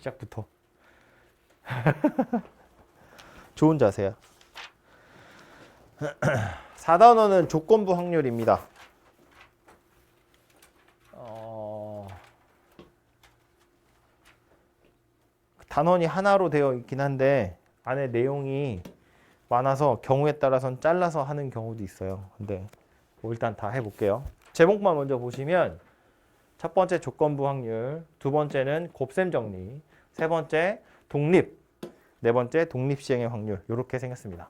시작부터. 좋은 자세야. 4단원은 조건부 확률입니다. 단원이 하나로 되어 있긴 한데 안에 내용이 많아서 경우에 따라서는 잘라서 하는 경우도 있어요. 근데 뭐 일단 다 해볼게요. 제목만 먼저 보시면 첫 번째 조건부 확률, 두 번째는 곱셈 정리, 세 번째 독립, 네 번째 독립 시행의 확률 이렇게 생겼습니다.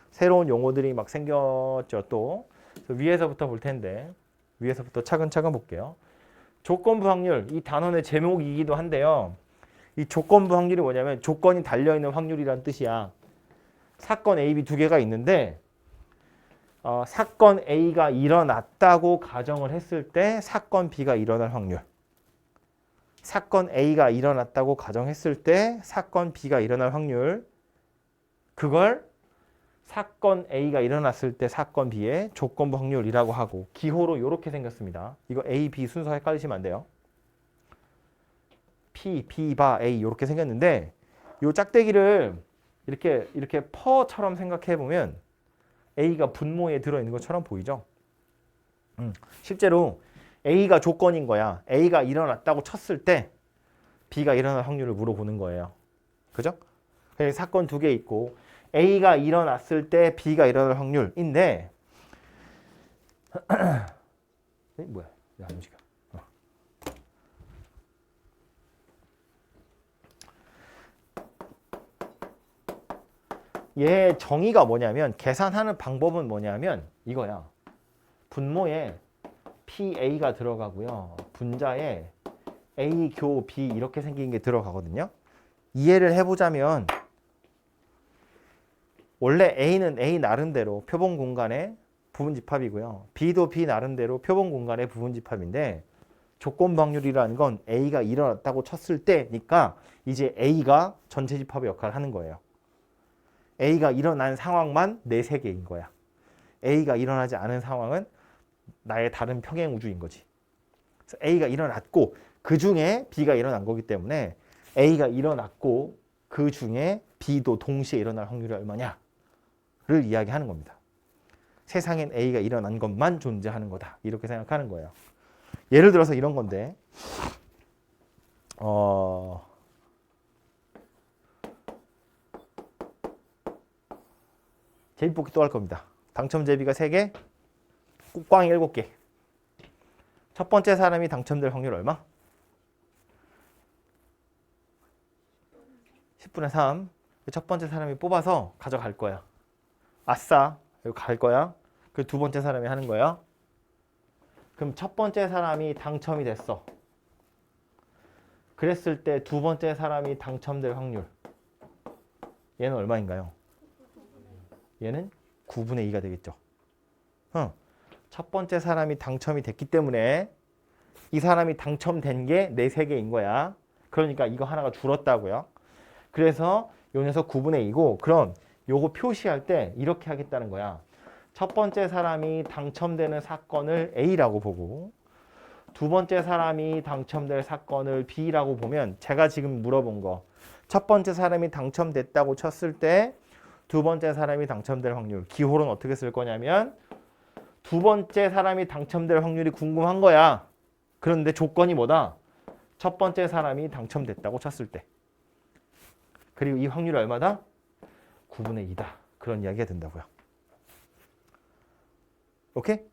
새로운 용어들이 막 생겼죠. 또 위에서부터 볼 텐데 위에서부터 차근차근 볼게요. 조건부 확률, 이 단원의 제목이기도 한데요. 이 조건부 확률이 뭐냐면 조건이 달려있는 확률이란 뜻이야. 사건 A, B 두 개가 있는데 사건 A가 일어났다고 가정을 했을 때 사건 B가 일어날 확률. 사건 A가 일어났다고 가정했을 때 사건 B가 일어날 확률. 그걸 사건 A가 일어났을 때 사건 B의 조건부 확률이라고 하고 기호로 이렇게 생겼습니다. 이거 A, B 순서 헷갈리시면 안 돼요. P, B, 바, A 이렇게 생겼는데 이 짝대기를 이렇게 퍼처럼 생각해 보면 A가 분모에 들어있는 것처럼 보이죠? 실제로 A가 조건인 거야. A가 일어났다고 쳤을 때 B가 일어날 확률을 물어보는 거예요. 그죠? 사건 두 개 있고 A가 일어났을 때 B가 일어날 확률인데 뭐야? 안 움직여. 얘 정의가 뭐냐면 계산하는 방법은 뭐냐면 이거야. 분모에 PA가 들어가고요. 분자에 A 교 B 이렇게 생긴 게 들어가거든요. 이해를 해보자면 원래 A는 A 나름대로 표본 공간의 부분 집합이고요. B도 B 나름대로 표본 공간의 부분 집합인데 조건부 확률이라는 건 A가 일어났다고 쳤을 때니까 이제 A가 전체 집합의 역할을 하는 거예요. A가 일어난 상황만 내 세계인 거야. A가 일어나지 않은 상황은 나의 다른 평행 우주인 거지. 그래서 A가 일어났고 그 중에 B가 일어난 거기 때문에 A가 일어났고 그 중에 B도 동시에 일어날 확률이 얼마냐를 이야기하는 겁니다. 세상엔 A가 일어난 것만 존재하는 거다. 이렇게 생각하는 거예요. 예를 들어서 이런 건데 제비뽑기 또 할 겁니다. 당첨 제비가 3개, 꽝이 7개. 첫 번째 사람이 당첨될 확률 얼마? 10분의 3. 첫 번째 사람이 뽑아서 가져갈 거야. 아싸, 이거 갈 거야. 그 두 번째 사람이 하는 거야. 그럼 첫 번째 사람이 당첨이 됐어. 그랬을 때 두 번째 사람이 당첨될 확률. 얘는 얼마인가요? 얘는 9분의 2가 되겠죠. 첫 번째 사람이 당첨이 됐기 때문에 이 사람이 당첨된 게 내 세계인 거야. 그러니까 이거 하나가 줄었다고요. 그래서 요 녀석 9분의 2고 그럼 요거 표시할 때 이렇게 하겠다는 거야. 첫 번째 사람이 당첨되는 사건을 A라고 보고 두 번째 사람이 당첨될 사건을 B라고 보면 제가 지금 물어본 거 첫 번째 사람이 당첨됐다고 쳤을 때 두 번째 사람이 당첨될 확률 기호로는 어떻게 쓸 거냐면 두 번째 사람이 당첨될 확률이 궁금한 거야. 그런데 조건이 뭐다? 첫 번째 사람이 당첨됐다고 쳤을 때. 그리고 이 확률이 얼마다? 9분의 2다. 그런 이야기가 된다고요. 오케이?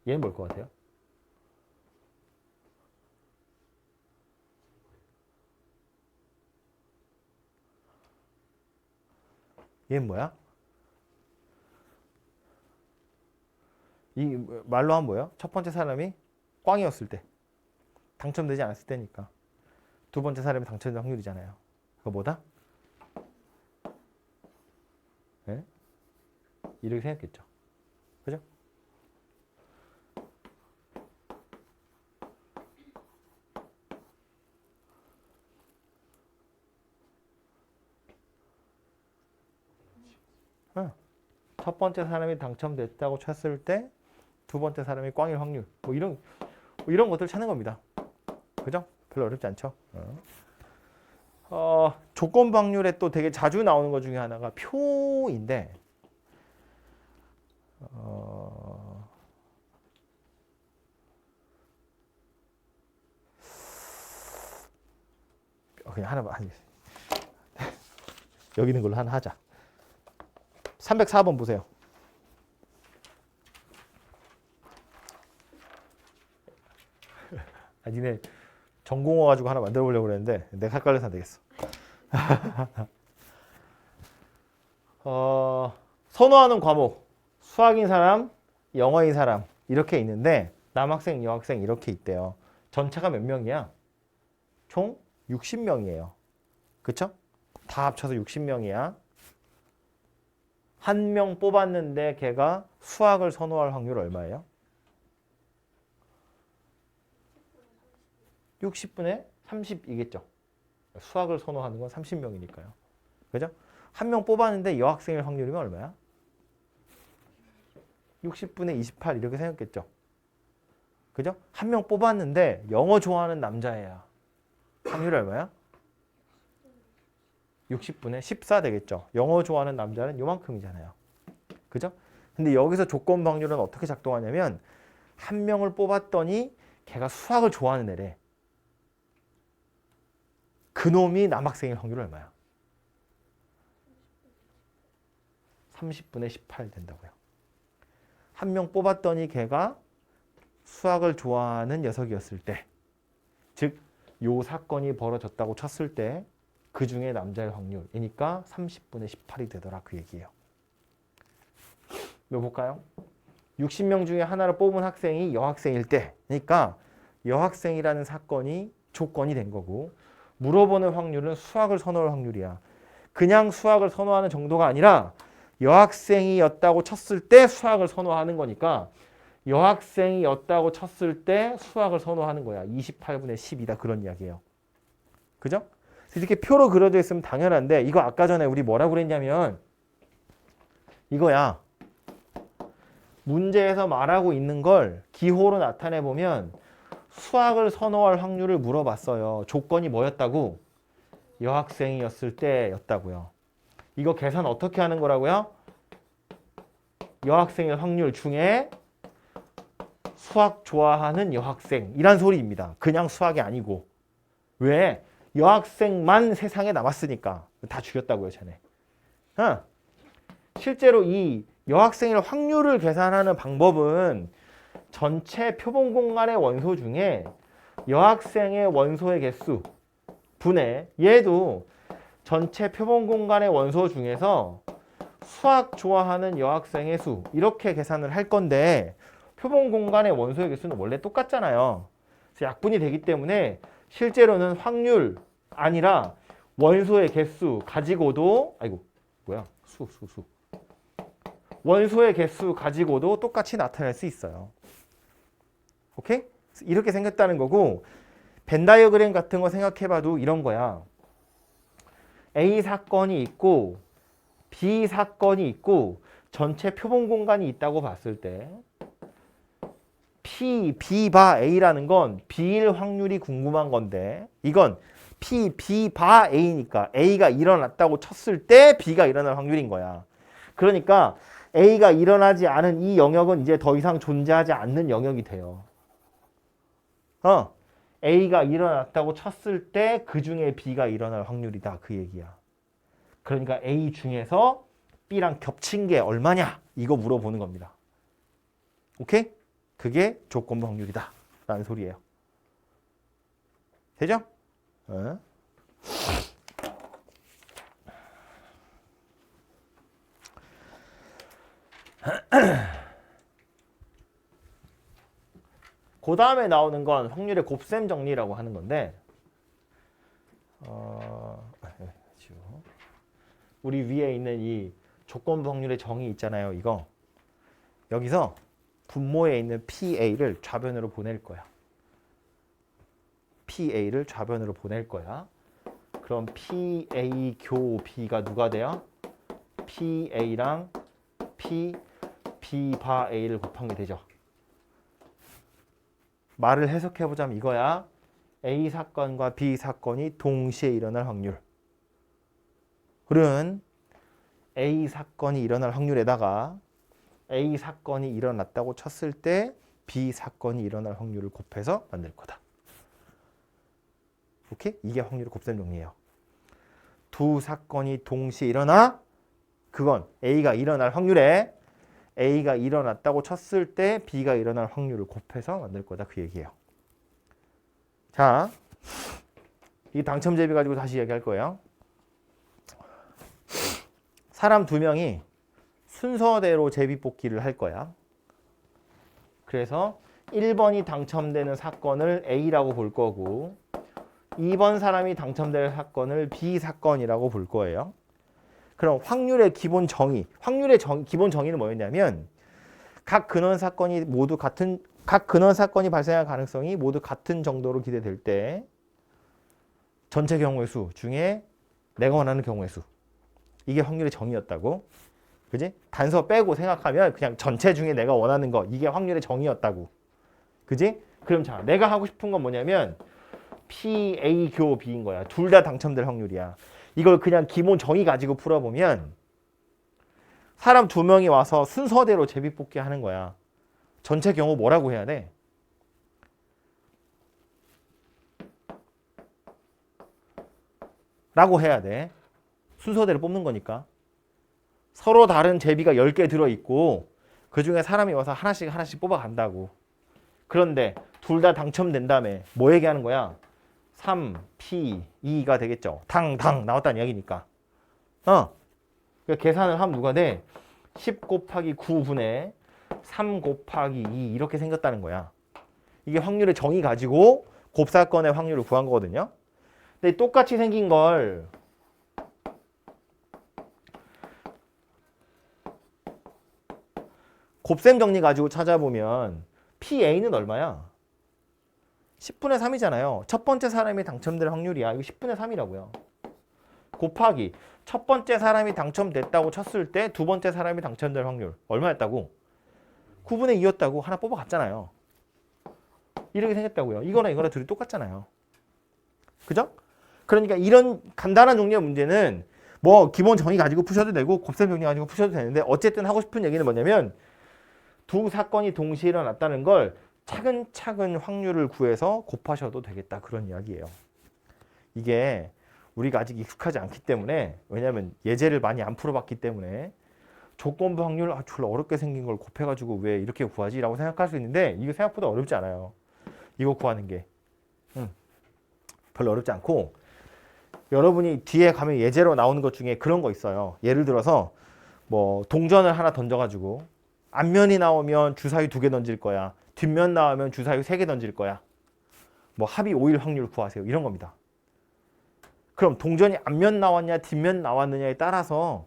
얘는 뭘 것 같아요? 얘는 뭐야? 이 말로 하면 뭐예요? 첫 번째 사람이 꽝이었을 때. 당첨되지 않았을 때니까. 두 번째 사람이 당첨될 확률이잖아요. 그거 뭐다? 네? 이렇게 생각했죠. 그죠? 첫 번째 사람이 당첨됐다고 쳤을 때 두 번째 사람이 꽝일 확률. 뭐 이런 것들 찾는 겁니다. 그죠? 별로 어렵지 않죠? 조건부 확률에 또 되게 자주 나오는 것 중에 하나가 표인데 그냥 하나만 여기 있는 걸로 하나 하자. 304번 보세요. 니네 전공어 가지고 하나 만들어 보려고 그랬는데 내가 헷갈려서 안 되겠어. 선호하는 과목 수학인 사람, 영어인 사람 이렇게 있는데 남학생, 여학생 이렇게 있대요. 전체가 몇 명이야? 총 60명이에요. 그쵸? 다 합쳐서 60명이야. 한 명 뽑았는데 걔가 수학을 선호할 확률 얼마예요? 60분의 30이겠죠. 수학을 선호하는 건 30명이니까요. 그죠? 한 명 뽑았는데 여학생일 확률이면 얼마야? 60분의 28 이렇게 생겼겠죠. 그죠? 한 명 뽑았는데 영어 좋아하는 남자애야. 확률이 얼마야? 60분의 14 되겠죠. 영어 좋아하는 남자는 요만큼이잖아요. 그죠? 근데 여기서 조건 확률은 어떻게 작동하냐면 한 명을 뽑았더니 걔가 수학을 좋아하는 애래. 그놈이 남학생일 확률 얼마야? 30분의 18 된다고요. 한 명 뽑았더니 걔가 수학을 좋아하는 녀석이었을 때, 즉 요 사건이 벌어졌다고 쳤을 때 그 중에 남자의 확률이니까 30분의 18이 되더라 그 얘기예요. 이거 볼까요? 60명 중에 하나를 뽑은 학생이 여학생일 때, 그러니까 여학생이라는 사건이 조건이 된 거고 물어보는 확률은 수학을 선호할 확률이야. 그냥 수학을 선호하는 정도가 아니라 여학생이었다고 쳤을 때 수학을 선호하는 거니까 여학생이었다고 쳤을 때 수학을 선호하는 거야. 28분의 10이다 그런 이야기예요. 그죠? 이렇게 표로 그려져 있으면 당연한데 이거 아까 전에 우리 뭐라고 그랬냐면 이거야. 문제에서 말하고 있는 걸 기호로 나타내보면 수학을 선호할 확률을 물어봤어요. 조건이 뭐였다고? 여학생이었을 때였다고요. 이거 계산 어떻게 하는 거라고요? 여학생일 확률 중에 수학 좋아하는 여학생 이란 소리입니다. 그냥 수학이 아니고. 왜? 여학생만 세상에 남았으니까. 다 죽였다고요, 쟤네. 실제로 이 여학생일 확률을 계산하는 방법은 전체 표본 공간의 원소 중에 여학생의 원소의 개수 분의 얘도 전체 표본 공간의 원소 중에서 수학 좋아하는 여학생의 수 이렇게 계산을 할 건데 표본 공간의 원소의 개수는 원래 똑같잖아요. 그래서 약분이 되기 때문에 실제로는 확률 아니라 원소의 개수 가지고도 수 원소의 개수 가지고도 똑같이 나타낼 수 있어요. 오케이? 이렇게 생겼다는 거고 벤 다이어그램 같은 거 생각해봐도 이런 거야. A 사건이 있고 B 사건이 있고 전체 표본 공간이 있다고 봤을 때 P, B 바 A라는 건 B일 확률이 궁금한 건데 이건 P, B 바 A니까 A가 일어났다고 쳤을 때 B가 일어날 확률인 거야. 그러니까 A가 일어나지 않은 이 영역은 이제 더 이상 존재하지 않는 영역이 돼요. A가 일어났다고 쳤을 때 그 중에 B가 일어날 확률이다 그 얘기야. 그러니까 A 중에서 B랑 겹친 게 얼마냐 이거 물어보는 겁니다. 오케이? 그게 조건부 확률이다 라는 소리예요. 되죠? 그 다음에 나오는 건 확률의 곱셈 정리라고 하는 건데 우리 위에 있는 이 조건부 확률의 정의 있잖아요. 이거 여기서 분모에 있는 PA를 좌변으로 보낼 거야. PA를 좌변으로 보낼 거야. 그럼 PA 교 B가 누가 돼요? PA랑 B 바 A를 곱한 게 되죠. 말을 해석해보자면 이거야. A 사건과 B 사건이 동시에 일어날 확률. 그런 A 사건이 일어날 확률에다가 A 사건이 일어났다고 쳤을 때 B 사건이 일어날 확률을 곱해서 만들 거다. 오케이? 이게 확률의 곱셈 정리예요. 두 사건이 동시에 일어나 그건 A가 일어날 확률에 A가 일어났다고 쳤을 때 B가 일어날 확률을 곱해서 만들 거다. 그 얘기예요. 자, 이 당첨 제비 가지고 다시 얘기할 거예요. 사람 두 명이 순서대로 제비 뽑기를 할 거야. 그래서 1번이 당첨되는 사건을 A라고 볼 거고 2번 사람이 당첨될 사건을 B 사건이라고 볼 거예요. 그럼 확률의 기본 정의, 기본 정의는 뭐였냐면 각 근원 사건이 발생할 가능성이 모두 같은 정도로 기대될 때 전체 경우의 수 중에 내가 원하는 경우의 수. 이게 확률의 정의였다고. 그지? 단서 빼고 생각하면 그냥 전체 중에 내가 원하는 거. 이게 확률의 정의였다고. 그지? 그럼 자, 내가 하고 싶은 건 뭐냐면 P, A, 교, B인 거야. 둘 다 당첨될 확률이야. 이걸 그냥 기본 정의 가지고 풀어보면 사람 두 명이 와서 순서대로 제비뽑기 하는 거야. 전체 경우 뭐라고 해야 돼? 라고 해야 돼. 순서대로 뽑는 거니까. 서로 다른 제비가 10개 들어있고 그중에 사람이 와서 하나씩 뽑아간다고. 그런데 둘 다 당첨된다며 뭐 얘기하는 거야? 3, P, 2가 되겠죠. 당 나왔다는 이야기니까. 그러니까 계산을 하면 누가 돼? 10 곱하기 9분의 3 곱하기 2 이렇게 생겼다는 거야. 이게 확률의 정의 가지고 곱사건의 확률을 구한 거거든요. 근데 똑같이 생긴 걸 곱셈 정리 가지고 찾아보면 PA는 얼마야? 10분의 3이잖아요. 첫 번째 사람이 당첨될 확률이야. 이거 10분의 3이라고요. 곱하기 첫 번째 사람이 당첨됐다고 쳤을 때 두 번째 사람이 당첨될 확률 얼마였다고? 9분의 2였다고 하나 뽑아갔잖아요. 이렇게 생겼다고요. 이거랑 둘이 똑같잖아요. 그죠? 그러니까 이런 간단한 종류의 문제는 뭐 기본 정의 가지고 푸셔도 되고 곱셈 정리 가지고 푸셔도 되는데 어쨌든 하고 싶은 얘기는 뭐냐면 두 사건이 동시에 일어났다는 걸 차근차근 확률을 구해서 곱하셔도 되겠다. 그런 이야기예요. 이게 우리가 아직 익숙하지 않기 때문에 왜냐하면 예제를 많이 안 풀어봤기 때문에 조건부 확률 졸라 어렵게 생긴 걸 곱해가지고 왜 이렇게 구하지? 라고 생각할 수 있는데 이거 생각보다 어렵지 않아요. 이거 구하는 게 별로 어렵지 않고 여러분이 뒤에 가면 예제로 나오는 것 중에 그런 거 있어요. 예를 들어서 뭐 동전을 하나 던져가지고 앞면이 나오면 주사위 2개 던질 거야. 뒷면 나오면 주사위 3개 던질 거야. 뭐 합이 5일 확률 구하세요. 이런 겁니다. 그럼 동전이 앞면 나왔냐 뒷면 나왔느냐에 따라서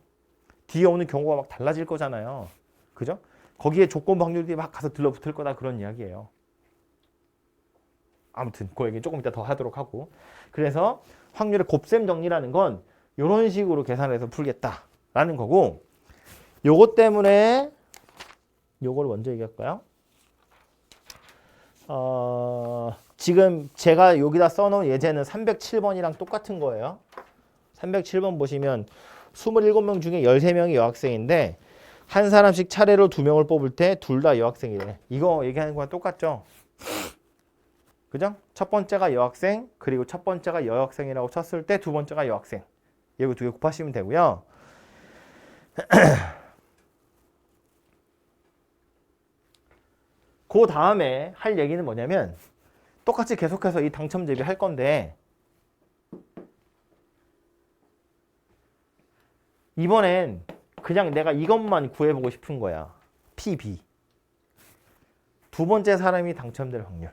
뒤에 오는 경우가 막 달라질 거잖아요. 그죠? 거기에 조건 확률이 막 가서 들러붙을 거다 그런 이야기예요. 아무튼 그 얘기 조금 이따 더 하도록 하고 그래서 확률의 곱셈 정리라는 건 이런 식으로 계산해서 풀겠다라는 거고 요것 때문에 요걸 먼저 얘기할까요? 지금 제가 여기다 써놓은 예제는 307번이랑 똑같은 거예요. 307번 보시면 27명 중에 13명이 여학생인데 한 사람씩 차례로 2명을 뽑을 때 둘 다 여학생이래. 이거 얘기하는 거랑 똑같죠? 그죠? 첫 번째가 여학생 그리고 첫 번째가 여학생이라고 쳤을 때 두 번째가 여학생. 이거 2개 곱하시면 되고요. 그 다음에 할 얘기는 뭐냐면 똑같이 계속해서 이 당첨 대비 할 건데 이번엔 그냥 내가 이것만 구해보고 싶은 거야. PB. 두 번째 사람이 당첨될 확률.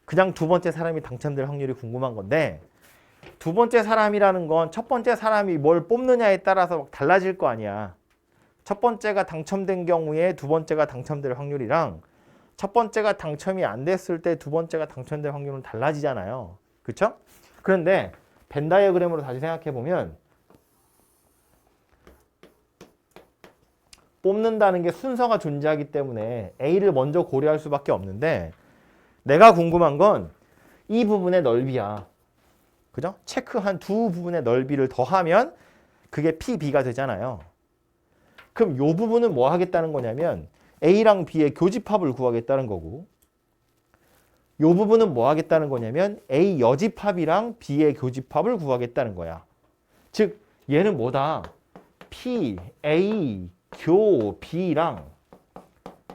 그냥 두 번째 사람이 당첨될 확률이 궁금한 건데 두 번째 사람이라는 건 첫 번째 사람이 뭘 뽑느냐에 따라서 달라질 거 아니야. 첫 번째가 당첨된 경우에 두 번째가 당첨될 확률이랑 첫 번째가 당첨이 안 됐을 때 두 번째가 당첨될 확률은 달라지잖아요. 그렇죠? 그런데 벤 다이어그램으로 다시 생각해 보면 뽑는다는 게 순서가 존재하기 때문에 A를 먼저 고려할 수밖에 없는데 내가 궁금한 건 이 부분의 넓이야. 그죠? 체크한 두 부분의 넓이를 더하면 그게 PB가 되잖아요. 그럼 이 부분은 뭐 하겠다는 거냐면 A랑 B의 교집합을 구하겠다는 거고 이 부분은 뭐 하겠다는 거냐면 A 여집합이랑 B의 교집합을 구하겠다는 거야. 즉 얘는 뭐다? P, A, 교, B랑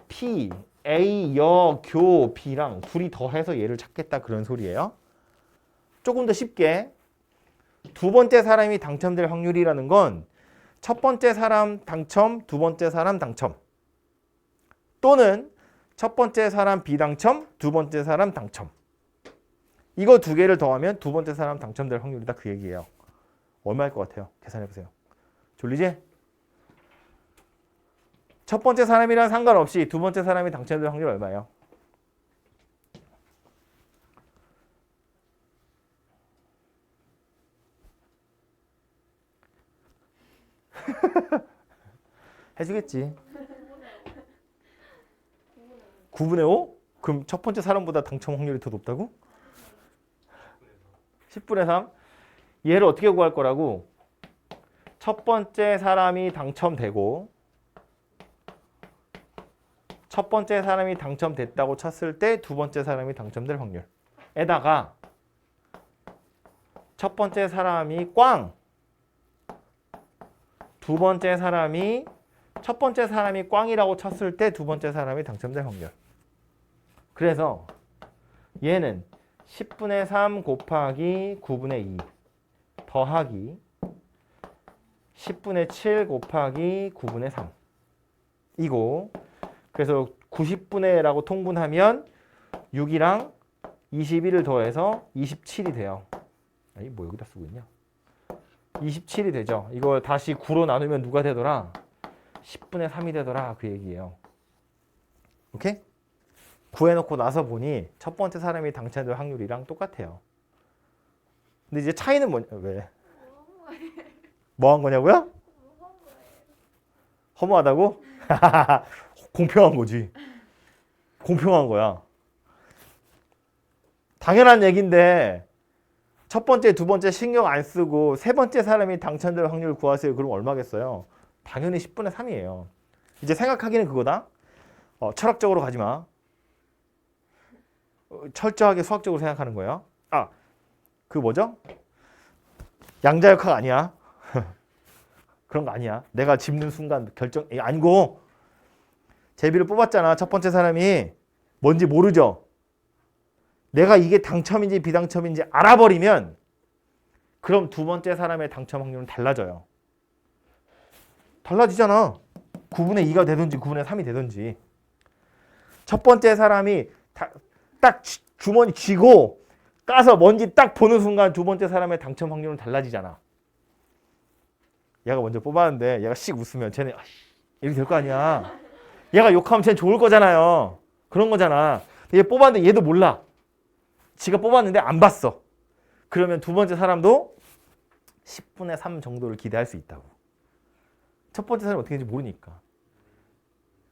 P, A, 여, 교, B랑 둘이 더해서 얘를 찾겠다 그런 소리예요. 조금 더 쉽게 두 번째 사람이 당첨될 확률이라는 건 첫 번째 사람 당첨, 두 번째 사람 당첨 또는 첫 번째 사람 비당첨, 두 번째 사람 당첨 이거 두 개를 더하면 두 번째 사람 당첨될 확률이다 그 얘기예요. 얼마일 것 같아요? 계산해보세요. 졸리지? 첫 번째 사람이랑 상관없이 두 번째 사람이 당첨될 확률 얼마예요? 해주겠지. 9분의 5? 그럼 첫 번째 사람보다 당첨 확률이 더 높다고? 10분의 3? 얘를 어떻게 구할 거라고? 첫 번째 사람이 당첨되고 첫 번째 사람이 당첨됐다고 쳤을 때 두 번째 사람이 당첨될 확률 에다가 첫 번째 사람이 꽝 두 번째 사람이 첫 번째 사람이 꽝이라고 쳤을 때 두 번째 사람이 당첨될 확률. 그래서 얘는 10분의 3 곱하기 9분의 2 더하기 10분의 7 곱하기 9분의 3 이고 그래서 90분의라고 통분하면 6이랑 21을 더해서 27이 돼요. 아니 뭐 여기다 쓰고 있냐? 27이 되죠. 이걸 다시 9로 나누면 누가 되더라? 10분의 3이 되더라. 그 얘기예요. 오케이? 구해놓고 나서 보니 첫 번째 사람이 당첨될 확률이랑 똑같아요. 근데 이제 차이는 뭐냐? 왜? 뭐 한 거냐고요? 허무하다고? 공평한 거지. 공평한 거야. 당연한 얘기인데 첫 번째, 두 번째 신경 안 쓰고 세 번째 사람이 당첨될 확률 구하세요. 그럼 얼마겠어요? 당연히 10분의 3이에요. 이제 생각하기는 그거다. 철학적으로 가지 마. 철저하게 수학적으로 생각하는 거예요. 아, 그 뭐죠? 양자역학 아니야. 그런 거 아니야. 내가 짚는 순간 결정 아니고 제비를 뽑았잖아. 첫 번째 사람이 뭔지 모르죠. 내가 이게 당첨인지 비당첨인지 알아버리면 그럼 두 번째 사람의 당첨 확률은 달라져요. 달라지잖아. 9분의 2가 되든지 9분의 3이 되든지. 첫 번째 사람이 딱 주머니 쥐고 까서 먼지 딱 보는 순간 두 번째 사람의 당첨 확률은 달라지잖아. 얘가 먼저 뽑았는데 얘가 씩 웃으면 쟤네 이렇게 될 거 아니야. 얘가 욕하면 쟤는 좋을 거잖아요. 그런 거잖아. 얘 뽑았는데 얘도 몰라. 지가 뽑았는데 안 봤어. 그러면 두 번째 사람도 10분의 3 정도를 기대할 수 있다고. 첫 번째 사람이 어떻게 되는지 모르니까.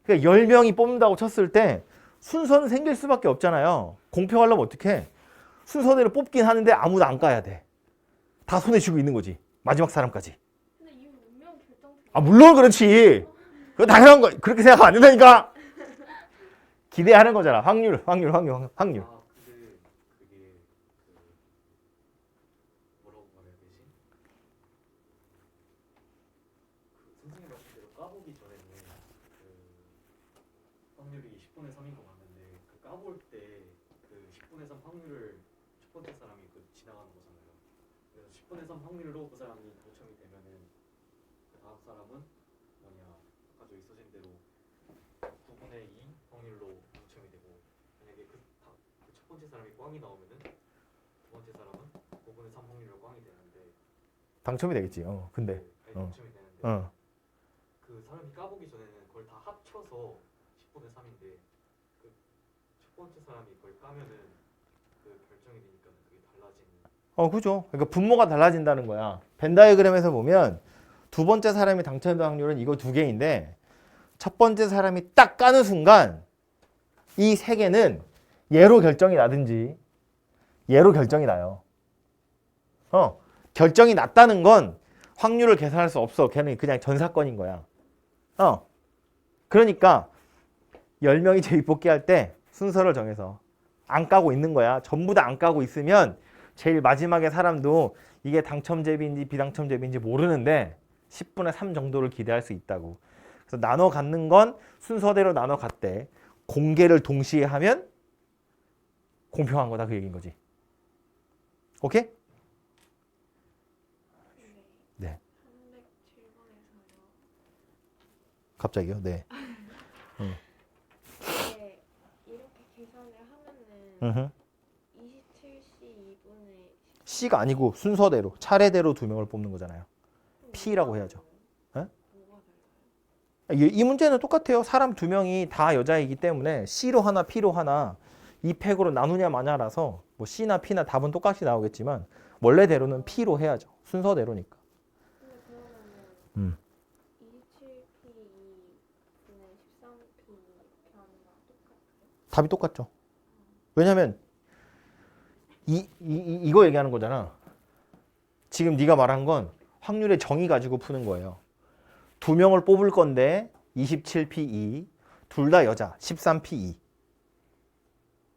그러니까 10명이 뽑는다고 쳤을 때 순서는 생길 수밖에 없잖아요. 공평하려면 어떻게? 순서대로 뽑긴 하는데 아무도 안 까야 돼. 다 손에 쥐고 있는 거지. 마지막 사람까지. 근데 이거 운명 결정. 아 물론 그렇지. 그거 당연한 거. 그렇게 생각하면 안 된다니까. 기대하는 거잖아. 확률. 아 근데 그게 뭐라고 말해야 되지? 선생님 말씀대로 까보기 전에는 확률이 10분의 3인 거 맞는데 까볼 때 10분의 3 확률을 첫 번째 사람이 지나가는 거잖아요. 그래서 10분의 3 확률로 그 사람이 당첨이 되면은 그 다음 사람은 아까 저기 써진 대로 9분의 2 확률로 당첨이 되고 만약에 첫 번째 사람이 꽝이 나오면은 두 번째 사람은 5분의 3 확률로 꽝이 되는데 당첨이 되겠지. 근데. 당첨이 되는데 그 사람이 까보기 전에는 그걸 다 합쳐서 10분의 3인데 그 첫 번째 사람이 그걸 까면은 그 결정이 되니까 그게 달라지는. 그죠. 그러니까 분모가 달라진다는 거야. 벤 다이어그램에서 보면 두 번째 사람이 당첨될 확률은 이거 두 개인데 첫 번째 사람이 딱 까는 순간 이 세 개는 얘로 결정이 나든지 얘로 결정이 나요. 결정이 났다는 건 확률을 계산할 수 없어. 걔는 그냥 전사건인 거야. 그러니까 10명이 제비뽑기 할 때 순서를 정해서 안 까고 있는 거야. 전부 다 안 까고 있으면 제일 마지막에 사람도 이게 당첨제비인지 비당첨제비인지 모르는데 10분의 3 정도를 기대할 수 있다고. 그래서 나눠 갖는 건 순서대로 나눠 갔대. 공개를 동시에 하면 공평한 거다 그 얘기인 거지. 오케이? 네. 307번에서요. 갑자기요? 네. 이게 이렇게 계산을 하면은 음흠. 27C 2분의 C가 아니고 순서대로 차례대로 두 명을 뽑는 거잖아요. P라고 해야죠. 뭐가 달라요? 이 문제는 똑같아요. 사람 두 명이 다 여자이기 때문에 C로 하나 P로 하나 이 팩으로 나누냐 마냐라서 뭐 C나 P나 답은 똑같이 나오겠지만 원래대로는 P로 해야죠. 순서대로니까. 근데 그러면은 음. 27P 2분의 13P 이렇게 하는 거랑 똑같아요? 답이 똑같죠. 왜냐면 이거 얘기하는 거잖아. 지금 네가 말한 건 확률의 정의 가지고 푸는 거예요. 두 명을 뽑을 건데 27P2 둘 다 여자 13P2.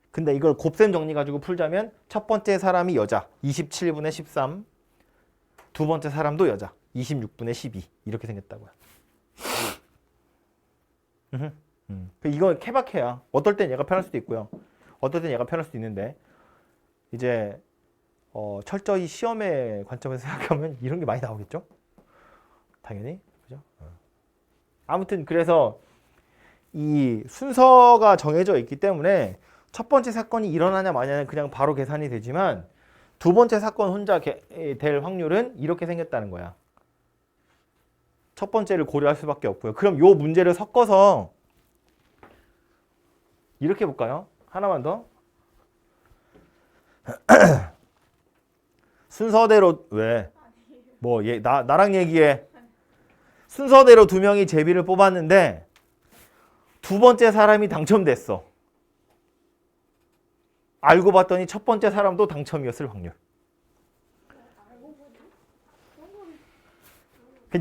근데 이걸 곱셈 정리 가지고 풀자면 첫 번째 사람이 여자 27분의 13, 두 번째 사람도 여자 26분의 12 이렇게 생겼다고요. 이거 케바케야. 어떨 땐 얘가 편할 수도 있고요. 어떨 땐 얘가 편할 수도 있는데 이제 철저히 시험의 관점에서 생각하면 이런 게 많이 나오겠죠? 당연히. 그죠? 아무튼 그래서 이 순서가 정해져 있기 때문에 첫 번째 사건이 일어나냐 마냐는 그냥 바로 계산이 되지만 두 번째 사건 혼자 될 확률은 이렇게 생겼다는 거야. 첫 번째를 고려할 수밖에 없고요. 그럼 요 문제를 섞어서 이렇게 볼까요? 하나만 더. 순서대로 왜? 뭐 나랑 얘기해. 순서대로 두 명이 제비를 뽑았는데 두 번째 사람이 당첨됐어. 알고 봤더니 첫 번째 사람도 당첨이었을 확률.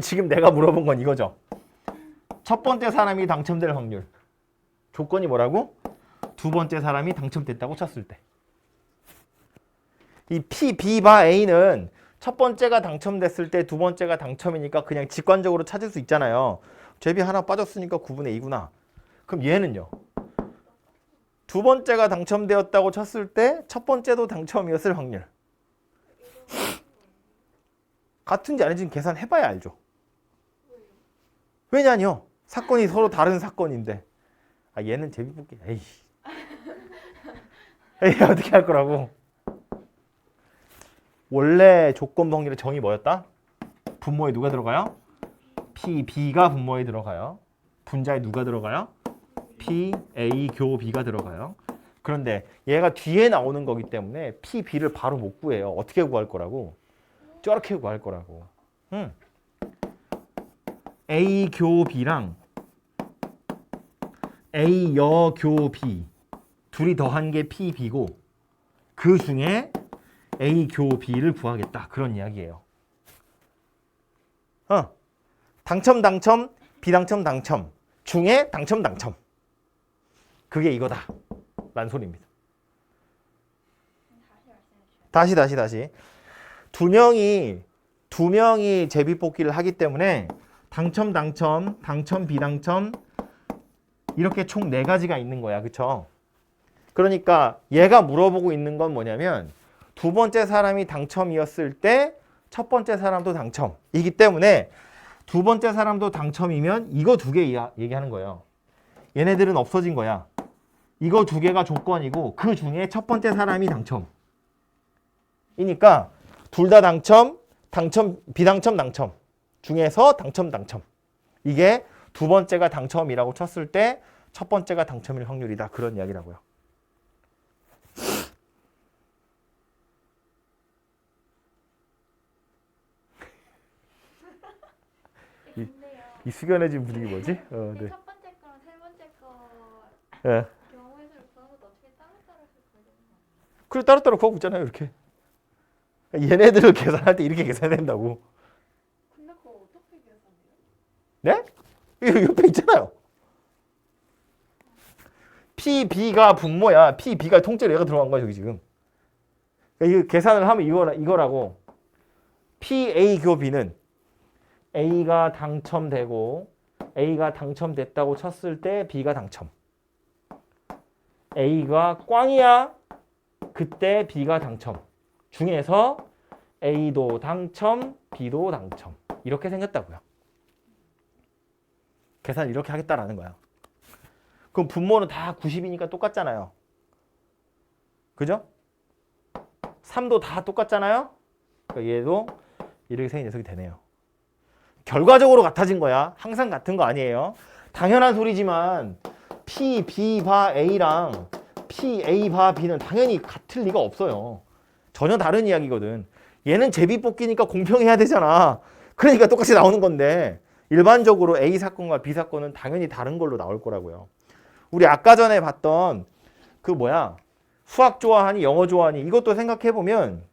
지금 내가 물어본 건 이거죠. 첫 번째 사람이 당첨될 확률. 조건이 뭐라고? 두 번째 사람이 당첨됐다고 쳤을 때. 이 P, B, 바 A는 첫 번째가 당첨됐을 때 두 번째가 당첨이니까 그냥 직관적으로 찾을 수 있잖아요. 제비 하나 빠졌으니까 9분의 2구나. 그럼 얘는요. 두 번째가 당첨되었다고 쳤을 때 첫 번째도 당첨이었을 확률. 같은지 아닌지 계산해봐야 알죠. 왜냐뇨? 사건이 서로 다른 사건인데. 얘는 제비뽑기. 에이 어떻게 할 거라고. 원래 조건 확률의 정의 뭐였다? 분모에 누가 들어가요? P, B가 분모에 들어가요. 분자에 누가 들어가요? P, A, 교, B가 들어가요. 그런데 얘가 뒤에 나오는 거기 때문에 P, B를 바로 못 구해요. 어떻게 구할 거라고? 저렇게 구할 거라고. A, 교, B랑 A, 여, 교, B 둘이 더한 게 P, B고 그 중에 A, 교, B를 구하겠다. 그런 이야기예요. 당첨, 비당첨, 당첨 중에 당첨. 그게 이거다. 라는 소리입니다. 다시. 두 명이 제비뽑기를 하기 때문에 당첨, 비당첨 이렇게 총 4가지가 있는 거야. 그쵸? 그러니까 얘가 물어보고 있는 건 뭐냐면 두 번째 사람이 당첨이었을 때 첫 번째 사람도 당첨이기 때문에 두 번째 사람도 당첨이면 이거 2개 얘기하는 거예요. 얘네들은 없어진 거야. 이거 2개가 조건이고 그 중에 첫 번째 사람이 당첨이니까 둘 다 당첨, 비당첨, 당첨 중에서 당첨. 이게 두 번째가 당첨이라고 쳤을 때 첫 번째가 당첨일 확률이다. 그런 이야기라고요. 근데요. 이 숙연해진 분위기 뭐지? 근데 네. 첫 번째 예. 경우의 수를 구하고도 어떻게 따로따로 할 거예요? 그리고 따로따로 구하고 있잖아요. 이렇게. 얘네들을 계산할 때 이렇게 계산해야 된다고. 근데 그거 어떻게 계산해요? 네? 이거 옆에 있잖아요. PB가 분모야. PB가 통째로 얘가 들어간 거야, 저기 지금. 그러니까 이거 계산을 하면 이거라고. PA 교 B는 A가 당첨되고 A가 당첨됐다고 쳤을 때 B가 당첨. A가 꽝이야. 그때 B가 당첨. 중에서 A도 당첨, B도 당첨. 이렇게 생겼다고요. 계산 이렇게 하겠다라는 거야. 그럼 분모는 다 90이니까 똑같잖아요. 그죠? 3도 다 똑같잖아요. 그러니까 얘도 이렇게 생긴 녀석이 되네요. 결과적으로 같아진 거야. 항상 같은 거 아니에요. 당연한 소리지만 P, B 바 A랑 P, A 바 B는 당연히 같을 리가 없어요. 전혀 다른 이야기거든. 얘는 제비뽑기니까 공평해야 되잖아. 그러니까 똑같이 나오는 건데 일반적으로 A 사건과 B 사건은 당연히 다른 걸로 나올 거라고요. 우리 아까 전에 봤던 그 뭐야 수학 좋아하니 영어 좋아하니 이것도 생각해보면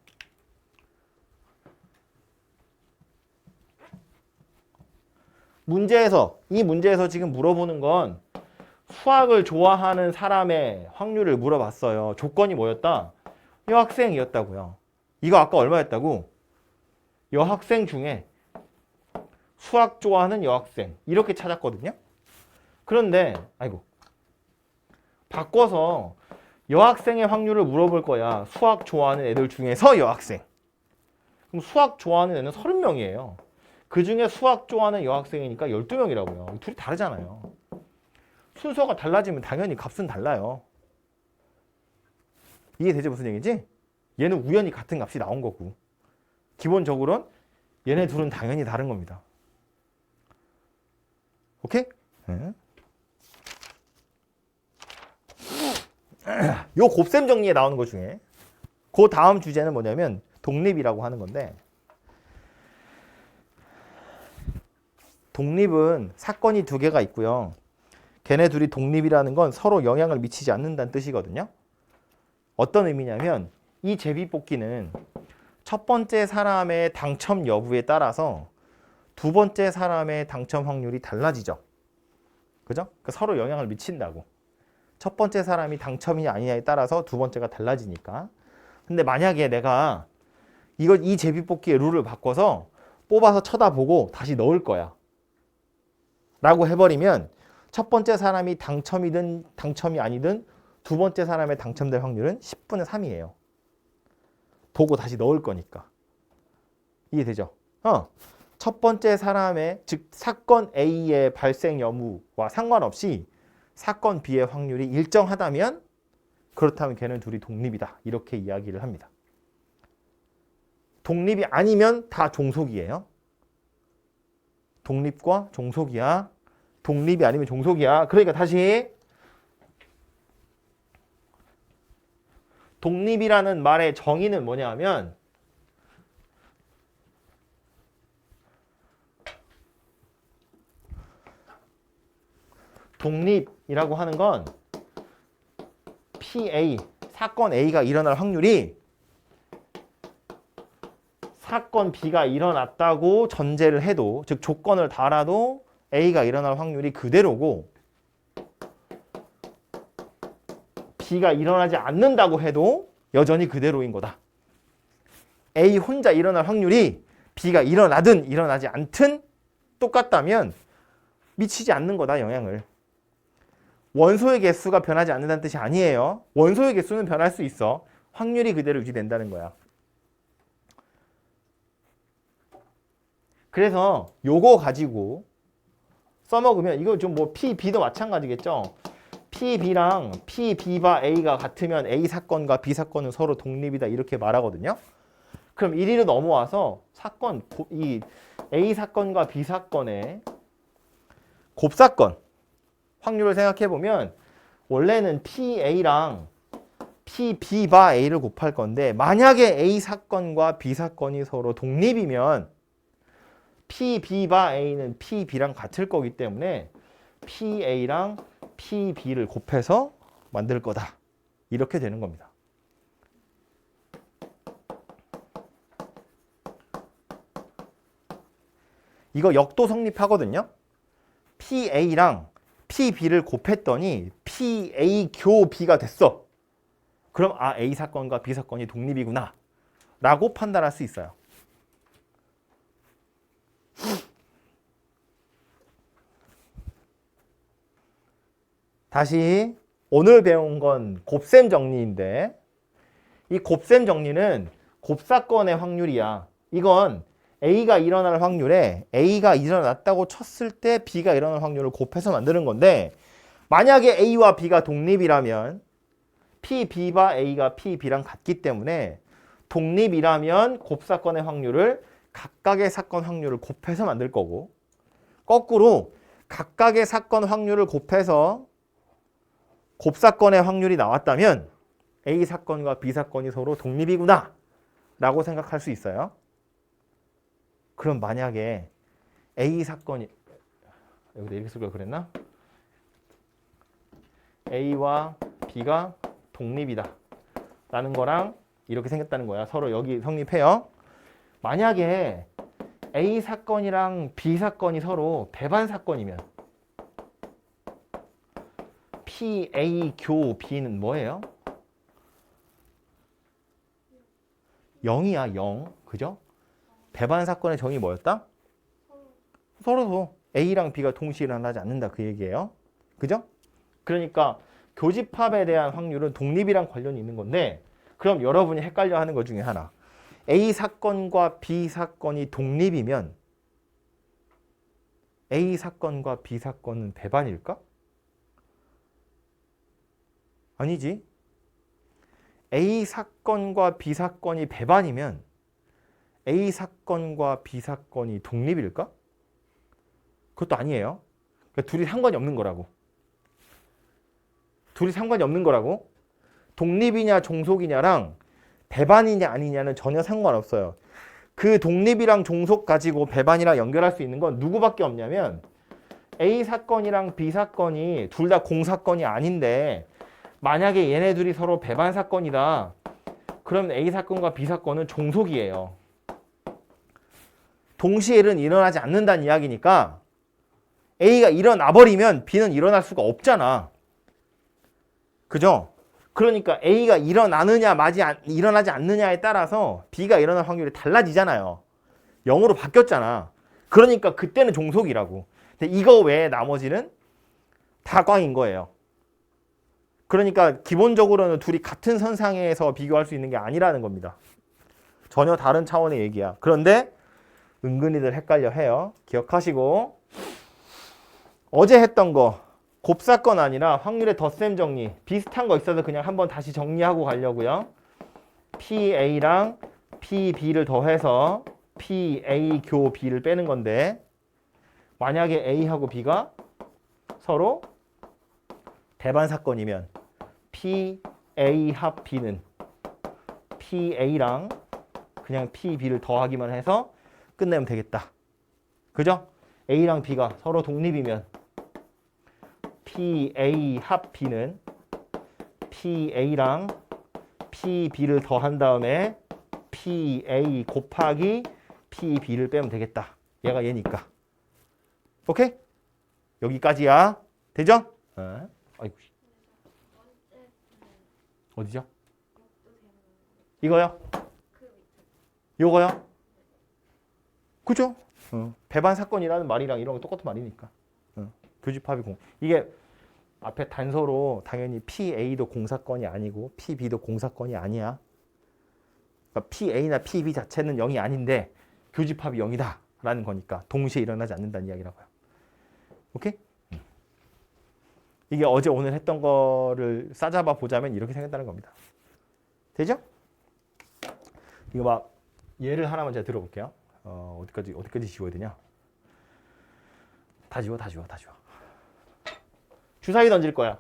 이 문제에서 지금 물어보는 건 수학을 좋아하는 사람의 확률을 물어봤어요. 조건이 뭐였다? 여학생이었다고요. 이거 아까 얼마였다고? 여학생 중에 수학 좋아하는 여학생 이렇게 찾았거든요. 그런데 아이고 바꿔서 여학생의 확률을 물어볼 거야. 수학 좋아하는 애들 중에서 여학생. 그럼 수학 좋아하는 애는 30명이에요. 그 중에 수학 좋아하는 여학생이니까 12명이라고요. 둘이 다르잖아요. 순서가 달라지면 당연히 값은 달라요. 이해되죠? 무슨 얘기인지? 얘는 우연히 같은 값이 나온 거고 기본적으로는 얘네 둘은 당연히 다른 겁니다. 오케이? 네. 요 곱셈 정리에 나오는 것 중에 그 다음 주제는 뭐냐면 독립이라고 하는 건데 독립은 사건이 두 개가 있고요. 걔네 둘이 독립이라는 건 서로 영향을 미치지 않는다는 뜻이거든요. 어떤 의미냐면 이 제비뽑기는 첫 번째 사람의 당첨 여부에 따라서 두 번째 사람의 당첨 확률이 달라지죠. 그죠? 그러니까 서로 영향을 미친다고. 첫 번째 사람이 당첨이냐 아니냐에 따라서 두 번째가 달라지니까. 근데 만약에 내가 이 제비뽑기의 룰을 바꿔서 뽑아서 쳐다보고 다시 넣을 거야. 라고 해버리면 첫 번째 사람이 당첨이든 당첨이 아니든 두 번째 사람의 당첨될 확률은 10분의 3이에요. 보고 다시 넣을 거니까. 이해되죠? 첫 번째 사람의 즉 사건 A의 발생 여부와 상관없이 사건 B의 확률이 일정하다면 그렇다면 걔는 둘이 독립이다. 이렇게 이야기를 합니다. 독립이 아니면 다 종속이에요. 독립과 종속이야. 독립이 아니면 종속이야. 그러니까 다시 독립이라는 말의 정의는 뭐냐면 독립이라고 하는 건 PA, 사건 A가 일어날 확률이 사건 B가 일어났다고 전제를 해도, 즉 조건을 달아도 A가 일어날 확률이 그대로고 B가 일어나지 않는다고 해도 여전히 그대로인 거다. A 혼자 일어날 확률이 B가 일어나든 일어나지 않든 똑같다면 미치지 않는 거다, 영향을. 원소의 개수가 변하지 않는다는 뜻이 아니에요. 원소의 개수는 변할 수 있어. 확률이 그대로 유지된다는 거야. 그래서 요거 가지고 써먹으면 이거 좀 뭐 P, B도 마찬가지겠죠. P, B랑 P, B바 A가 같으면 A 사건과 B 사건은 서로 독립이다 이렇게 말하거든요. 그럼 이리로 넘어와서 사건, 이 A 사건과 B 사건의 곱사건 확률을 생각해보면 원래는 PA랑 PB바 A를 곱할 건데 만약에 A 사건과 B 사건이 서로 독립이면 PB바 A는 PB랑 같을 거기 때문에 PA랑 P, B를 곱해서 만들 거다. 이렇게 되는 겁니다. 이거 역도 성립하거든요. PA랑 PB를 곱했더니 PA 교 B가 됐어. 그럼 아, A 사건과 B 사건이 독립이구나 라고 판단할 수 있어요. 다시 오늘 배운 건 곱셈 정리인데 이 곱셈 정리는 곱사건의 확률이야. 이건 A가 일어날 확률에 A가 일어났다고 쳤을 때 B가 일어날 확률을 곱해서 만드는 건데 만약에 A와 B가 독립이라면 PB와 A가 PB랑 같기 때문에 독립이라면 곱사건의 확률을 각각의 사건 확률을 곱해서 만들 거고 거꾸로 각각의 사건 확률을 곱해서 곱사건의 확률이 나왔다면 A 사건과 B 사건이 서로 독립이구나 라고 생각할 수 있어요. 그럼 만약에 A 사건이 여기다 이렇게 쓸 걸 그랬나? A와 B가 독립이다 라는 거랑 이렇게 생겼다는 거야. 서로 여기 성립해요. 만약에 A 사건이랑 B 사건이 서로 배반 사건이면 PA 교 B는 뭐예요? 0이야 0. 그죠? 배반 사건의 정의 뭐였다? 서로 A랑 B가 동시에 일어나지 않는다 그 얘기예요. 그죠? 그러니까 교집합에 대한 확률은 독립이랑 관련이 있는 건데 그럼 여러분이 헷갈려 하는 것 중에 하나 A 사건과 B 사건이 독립이면 A 사건과 B 사건은 배반일까? 아니지. A 사건과 B 사건이 배반이면 A 사건과 B 사건이 독립일까? 그것도 아니에요. 그러니까 둘이 상관이 없는 거라고. 둘이 상관이 없는 거라고. 독립이냐 종속이냐랑 배반이냐 아니냐는 전혀 상관없어요. 그 독립이랑 종속 가지고 배반이랑 연결할 수 있는 건 누구밖에 없냐면 A 사건이랑 B 사건이 둘 다 공사건이 아닌데 만약에 얘네 둘이 서로 배반 사건이다. 그럼 A 사건과 B 사건은 종속이에요. 동시에 일은 일어나지 않는다는 이야기니까 A가 일어나 버리면 B는 일어날 수가 없잖아. 그죠? 그러니까 A가 일어나느냐 일어나지 않느냐에 따라서 B가 일어날 확률이 달라지잖아요. 0으로 바뀌었잖아. 그러니까 그때는 종속이라고. 근데 이거 외에 나머지는 다 꽝인 거예요. 그러니까 기본적으로는 둘이 같은 선상에서 비교할 수 있는 게 아니라는 겁니다. 전혀 다른 차원의 얘기야. 그런데 은근히들 헷갈려 해요. 기억하시고 어제 했던 거 곱사건 아니라 확률의 덧셈 정리 비슷한 거 있어서 그냥 한번 다시 정리하고 가려고요. PA랑 PB를 더해서 PA 교 B를 빼는 건데 만약에 A하고 B가 서로 배반 사건이면 PA 합 B는 PA랑 그냥 PB를 더하기만 해서 끝내면 되겠다. 그죠? A랑 B가 서로 독립이면 PA 합 B는 PA랑 PB를 더한 다음에 PA 곱하기 PB를 빼면 되겠다. 얘가 얘니까. 오케이? 여기까지야. 되죠? 아이고. 어디죠? 이거요? 요거요? 그죠? 배반 사건이라는 말이랑 이런 거 똑같은 말이니까. 교집합이 이게 앞에 단서로 당연히 PA도 공사건이 아니고 PB도 공사건이 아니야. 그러니까 PA나 PB 자체는 0이 아닌데 교집합이 0이다 라는 거니까 동시에 일어나지 않는다는 이야기라고요. 오케이? 이게 어제 오늘 했던 거를 싸잡아 보자면 이렇게 생겼다는 겁니다. 되죠? 이거 막 예를 하나만 제가 들어볼게요. 어디까지 지워야 되냐? 다 지워. 주사위 던질 거야.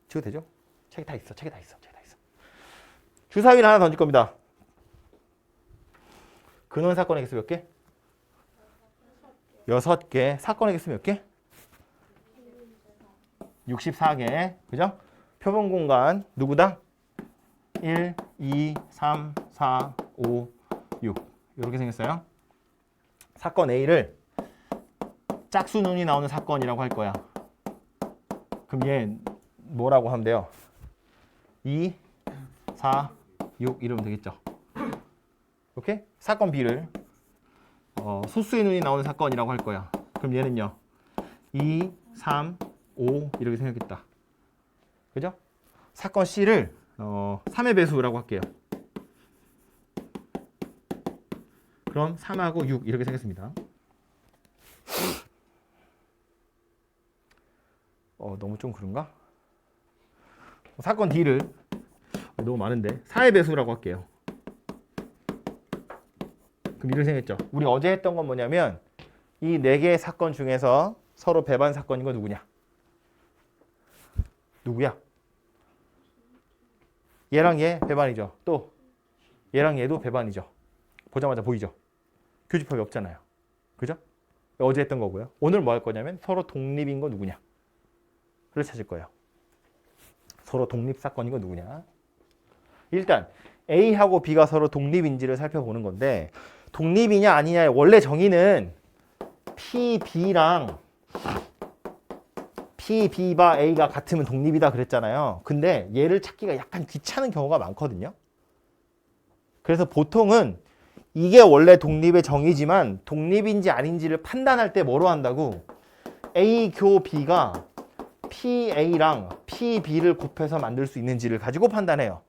지워도 되죠? 책에 다 있어. 주사위를 하나 던질 겁니다. 근원 사건의 개수 몇 개? 6개. 사건의 개수 몇 개? 64개. 그죠? 표본 공간 누구다? 1, 2, 3, 4, 5, 6. 이렇게 생겼어요. 사건 A를 짝수 눈이 나오는 사건이라고 할 거야. 그럼 얘 뭐라고 하면 돼요? 2, 4, 6 이러면 되겠죠. 오케이? 사건 B를 소수의 눈이 나오는 사건이라고 할 거야. 그럼 얘는요. 2, 3, 5 이렇게 생겼겠다. 그죠? 사건 C를 3의 배수라고 할게요. 그럼 3하고 6 이렇게 생겼습니다. 너무 좀 그런가? 사건 D를 너무 많은데 4의 배수라고 할게요. 그럼 이렇게 생겼죠. 우리 어제 했던 건 뭐냐면 이 4개의 사건 중에서 서로 배반 사건인 거 누구냐? 누구야? 얘랑 얘 배반이죠. 또 얘랑 얘도 배반이죠. 보자마자 보이죠? 교집합이 없잖아요. 그죠? 어제 했던 거고요. 오늘 뭐 할 거냐면 서로 독립인 거 누구냐? 를 찾을 거예요. 서로 독립 사건인 거 누구냐? 일단 A하고 B가 서로 독립인지를 살펴보는 건데 독립이냐 아니냐의 원래 정의는 PB랑 PB바 A가 같으면 독립이다 그랬잖아요. 근데 얘를 찾기가 약간 귀찮은 경우가 많거든요. 그래서 보통은 이게 원래 독립의 정의지만 독립인지 아닌지를 판단할 때 뭐로 한다고? A 교 B가 PA랑 PB를 곱해서 만들 수 있는지를 가지고 판단해요.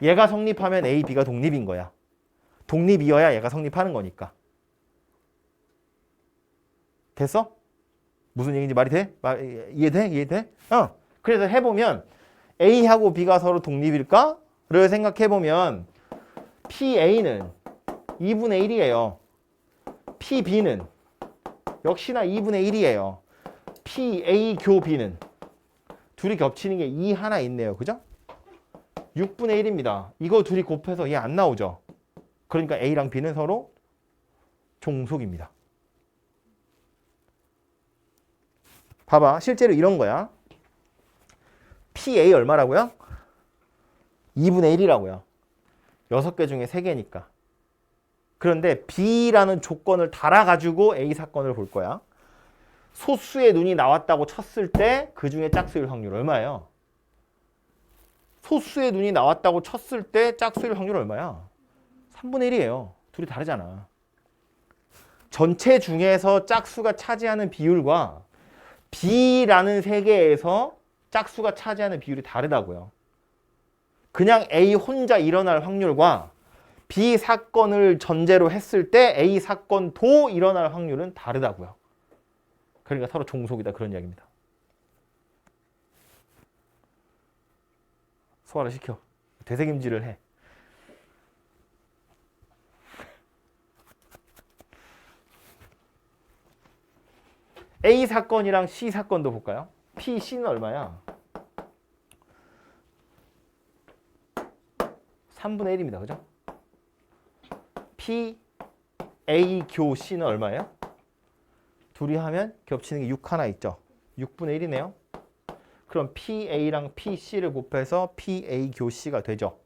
얘가 성립하면 A, B가 독립인 거야. 독립이어야 얘가 성립하는 거니까. 됐어? 무슨 얘기인지 말이 돼? 이해돼? 이해돼? 그래서 해보면 A하고 B가 서로 독립일까?를 생각해보면 PA는 2분의 1이에요. PB는 역시나 2분의 1이에요. PA 교 B는 둘이 겹치는 게 2 하나 있네요. 그죠? 6분의 1입니다. 이거 둘이 곱해서 얘 안 나오죠. 그러니까 A랑 B는 서로 종속입니다. 봐봐. 실제로 이런 거야. PA 얼마라고요? 2분의 1이라고요. 6개 중에 3개니까. 그런데 B라는 조건을 달아가지고 A 사건을 볼 거야. 소수의 눈이 나왔다고 쳤을 때 그 중에 짝수일 확률 얼마예요? 소수의 눈이 나왔다고 쳤을 때 짝수일 확률 얼마야? 3분의 1이에요. 둘이 다르잖아. 전체 중에서 짝수가 차지하는 비율과 B라는 세계에서 짝수가 차지하는 비율이 다르다고요. 그냥 A 혼자 일어날 확률과 B 사건을 전제로 했을 때 A 사건도 일어날 확률은 다르다고요. 그러니까 서로 종속이다 그런 이야기입니다. 소화를 시켜. 되새김질을 해. A 사건이랑 C 사건도 볼까요? P, C는 얼마야? 3분의 1입니다. 그죠? P, A 교 C는 얼마예요? 둘이 하면 겹치는 게 6 하나 있죠. 6분의 1이네요. 그럼 PA랑 PC를 곱해서 PA 교 C가 되죠.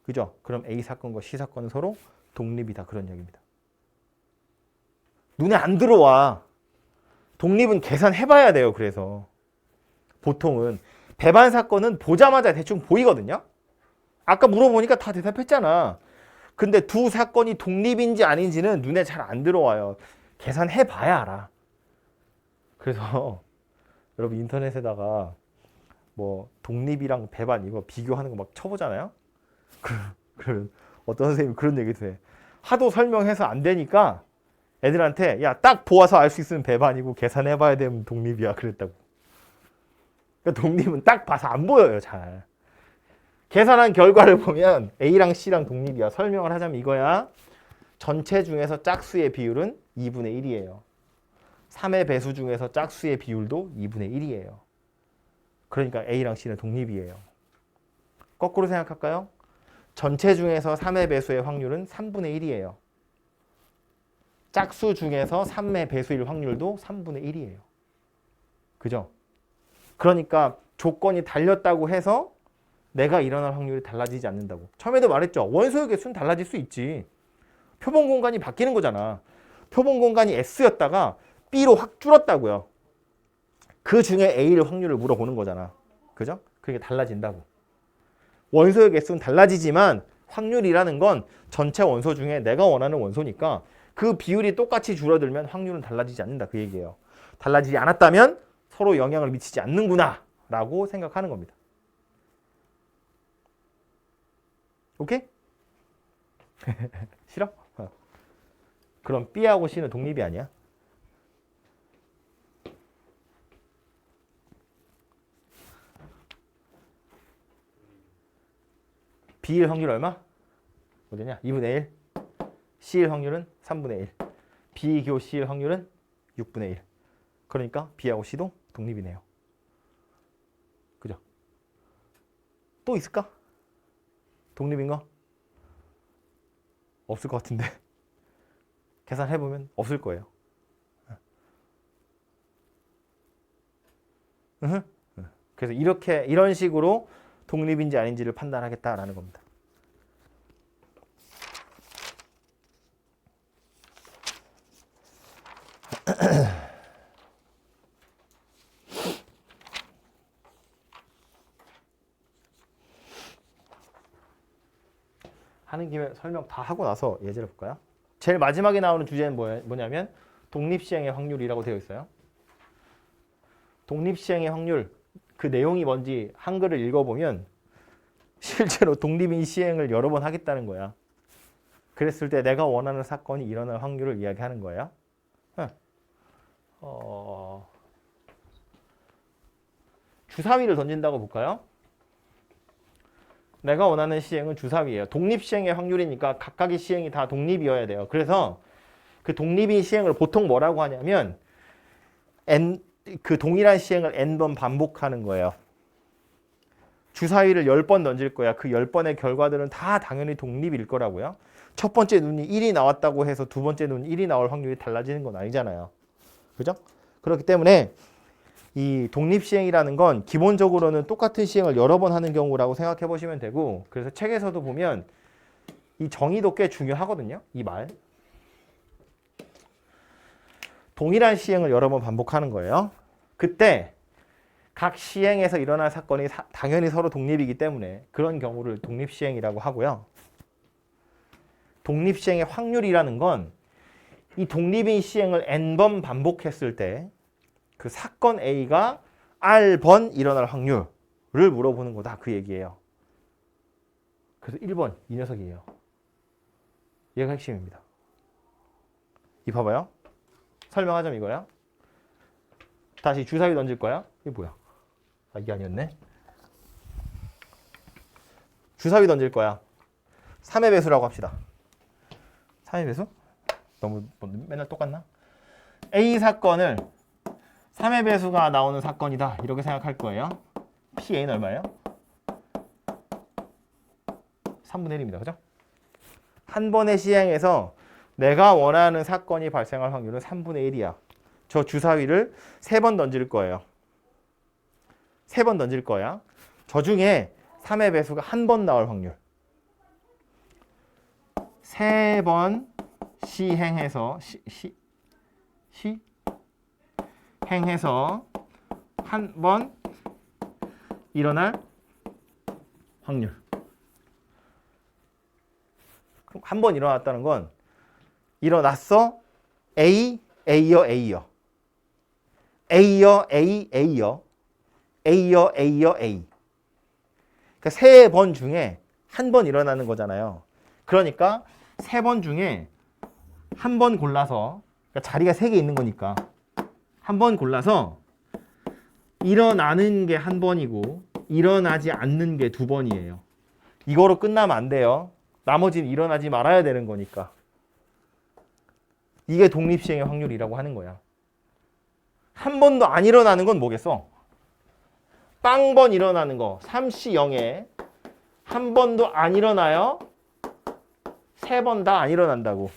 그죠? 그럼 A 사건과 C 사건은 서로 독립이다. 그런 얘기입니다. 눈에 안 들어와. 독립은 계산해봐야 돼요. 그래서 보통은 배반 사건은 보자마자 대충 보이거든요. 아까 물어보니까 다 대답했잖아. 근데 두 사건이 독립인지 아닌지는 눈에 잘 안 들어와요. 계산해봐야 알아. 그래서 여러분 인터넷에다가 뭐 독립이랑 배반 이거 비교하는 거 막 쳐보잖아요. 그러면 어떤 선생님이 그런 얘기도 해. 하도 설명해서 안 되니까 애들한테 야 딱 보아서 알 수 있으면 배반이고 계산해봐야 되면 독립이야 그랬다고. 그러니까 독립은 딱 봐서 안 보여요 잘. 계산한 결과를 보면 A랑 C랑 독립이야. 설명을 하자면 이거야. 전체 중에서 짝수의 비율은 2분의 1이에요. 3의 배수 중에서 짝수의 비율도 2분의 1이에요. 그러니까 A랑 C는 독립이에요. 거꾸로 생각할까요? 전체 중에서 3의 배수의 확률은 3분의 1이에요. 짝수 중에서 3의 배수일 확률도 3분의 1이에요. 그죠? 그러니까 조건이 달렸다고 해서 내가 일어날 확률이 달라지지 않는다고. 처음에도 말했죠. 원소의 개수는 달라질 수 있지. 표본 공간이 바뀌는 거잖아. 표본 공간이 S였다가 B로 확 줄었다고요. 그 중에 A일 확률을 물어보는 거잖아. 그죠? 그게 달라진다고. 원소의 개수는 달라지지만 확률이라는 건 전체 원소 중에 내가 원하는 원소니까 그 비율이 똑같이 줄어들면 확률은 달라지지 않는다. 그 얘기예요. 달라지지 않았다면 서로 영향을 미치지 않는구나 라고 생각하는 겁니다. 오케이? 싫어? 그럼 B하고 C는 독립이 아니야? B일 확률 얼마? 어디냐? 2분의 1. C일 확률은 3분의 1. B 교 C일 확률은 6분의 1. 그러니까 B하고 C도 독립이네요. 그죠? 또 있을까? 독립인 거? 없을 것 같은데. 계산해보면 없을 거예요. 그래서 이런 식으로 독립인지 아닌지를 판단하겠다라는 겁니다. 하는 김에 설명 다 하고 나서 예제를 볼까요? 제일 마지막에 나오는 주제는 뭐냐면 독립시행의 확률이라고 되어 있어요. 독립시행의 확률, 그 내용이 뭔지 한글을 읽어보면 실제로 독립인 시행을 여러 번 하겠다는 거야. 그랬을 때 내가 원하는 사건이 일어날 확률을 이야기하는 거예요. 주사위를 던진다고 볼까요? 내가 원하는 시행은 주사위예요. 독립시행의 확률이니까 각각의 시행이 다 독립이어야 돼요. 그래서 그 독립인 시행을 보통 뭐라고 하냐면 그 동일한 시행을 n번 반복하는 거예요. 주사위를 10번 던질 거야. 그 10번의 결과들은 다 당연히 독립일 거라고요. 첫 번째 눈이 1이 나왔다고 해서 두 번째 눈 1이 나올 확률이 달라지는 건 아니잖아요. 그죠? 그렇기 때문에 이 독립시행이라는 건 기본적으로는 똑같은 시행을 여러 번 하는 경우라고 생각해 보시면 되고, 그래서 책에서도 보면 이 정의도 꽤 중요하거든요. 이 말. 동일한 시행을 여러 번 반복하는 거예요. 그때 각 시행에서 일어날 사건이 당연히 서로 독립이기 때문에 그런 경우를 독립시행이라고 하고요. 독립시행의 확률이라는 건 이 독립인 시행을 n번 반복했을 때 그 사건 A가 R번 일어날 확률을 물어보는 거다. 그 얘기예요. 그래서 1번 이 녀석이에요. 얘가 핵심입니다. 이 봐봐요. 설명하자면 이거야. 다시 주사위 던질 거야. 이게 뭐야? 아, 이게 아니었네. 주사위 던질 거야. 3의 배수라고 합시다. 3의 배수? 너무 맨날 똑같나? A 사건을 3의 배수가 나오는 사건이다. 이렇게 생각할 거예요. PA는 얼마예요? 3분의 1입니다. 그죠? 한 번의 시행에서 내가 원하는 사건이 발생할 확률은 3분의 1이야. 저 주사위를 3번 던질 거예요. 3번 던질 거야. 저 중에 3의 배수가 한 번 나올 확률. 3번 시행해서 행해서 한 번 일어날 확률. 그럼 한 번 일어났다는 건 일어났어. A, A여, A여. A여, A, A여. A여, A여, A. 그러니까 3번 중에 한 번 일어나는 거잖아요. 그러니까 3번 중에 한 번 골라서, 그러니까 자리가 3개 있는 거니까 한 번 골라서 일어나는 게 한 번이고 일어나지 않는 게 2번이에요. 이거로 끝나면 안 돼요. 나머지는 일어나지 말아야 되는 거니까. 이게 독립시행의 확률이라고 하는 거야. 한 번도 안 일어나는 건 뭐겠어? 빵번 일어나는 거. 3시 0에 한 번도 안 일어나요. 3번 다 안 일어난다고.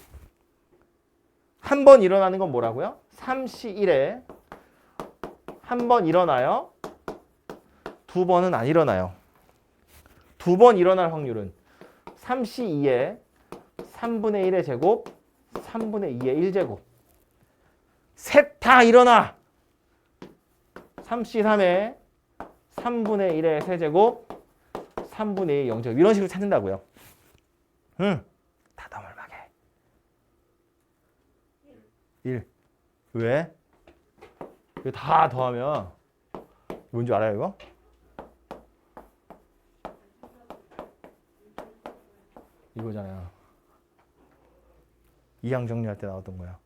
한 번 일어나는 건 뭐라고요? 3C1에 한 번 일어나요. 두 번은 안 일어나요. 두 번 일어날 확률은 3C2에 3분의 1의 제곱, 3분의 2의 1제곱. 셋 다 일어나! 3C3에 3분의 1의 세제곱, 3분의 2의 0제곱. 이런 식으로 찾는다고요. 다담을하게 1. 왜? 이거 다 더하면 뭔지 알아요, 이거? 이거잖아요. 이항 정리할 때 나왔던 거야.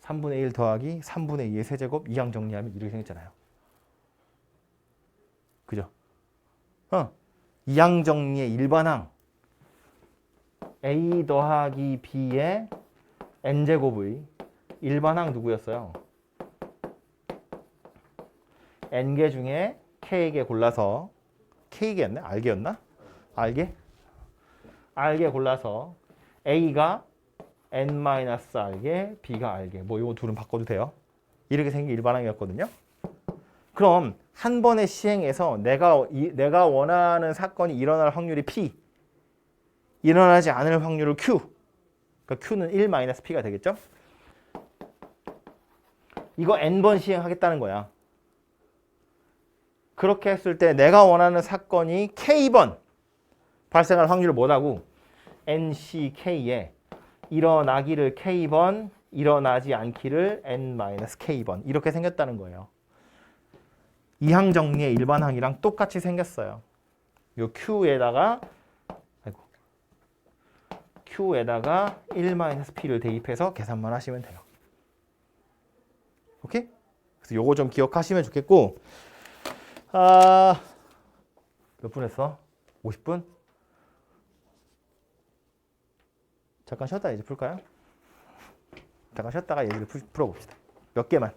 3분의 1 더하기 3분의 2의 세제곱 이항 정리하면 이렇게 생겼잖아요. 그죠? 이항 정리의 일반항 a 더하기 b의 n제곱의 일반항 누구였어요? n개 중에 k개 골라서 k개였나? r개였나? r개 골라서 a가 n-r개, b가 r개. 뭐 이거 둘은 바꿔도 돼요. 이렇게 생긴 일반항이었거든요. 그럼 한 번의 시행에서 내가 원하는 사건이 일어날 확률이 p, 일어나지 않을 확률을 q. 그러니까 q는 1-p가 되겠죠? 이거 n번 시행하겠다는 거야. 그렇게 했을 때 내가 원하는 사건이 k번 발생할 확률을 뭐라고? nck에 일어나기를 k번, 일어나지 않기를 n-k번 이렇게 생겼다는 거예요. 이항 정리의 일반항이랑 똑같이 생겼어요. 요 q에다가 1-p를 대입해서 계산만 하시면 돼요. 오케이? 그래서 요거 좀 기억하시면 좋겠고, 몇 분 했어? 50분? 잠깐 쉬었다 이제 풀까요? 잠깐 쉬었다가 얘기를 풀어봅시다. 몇 개만.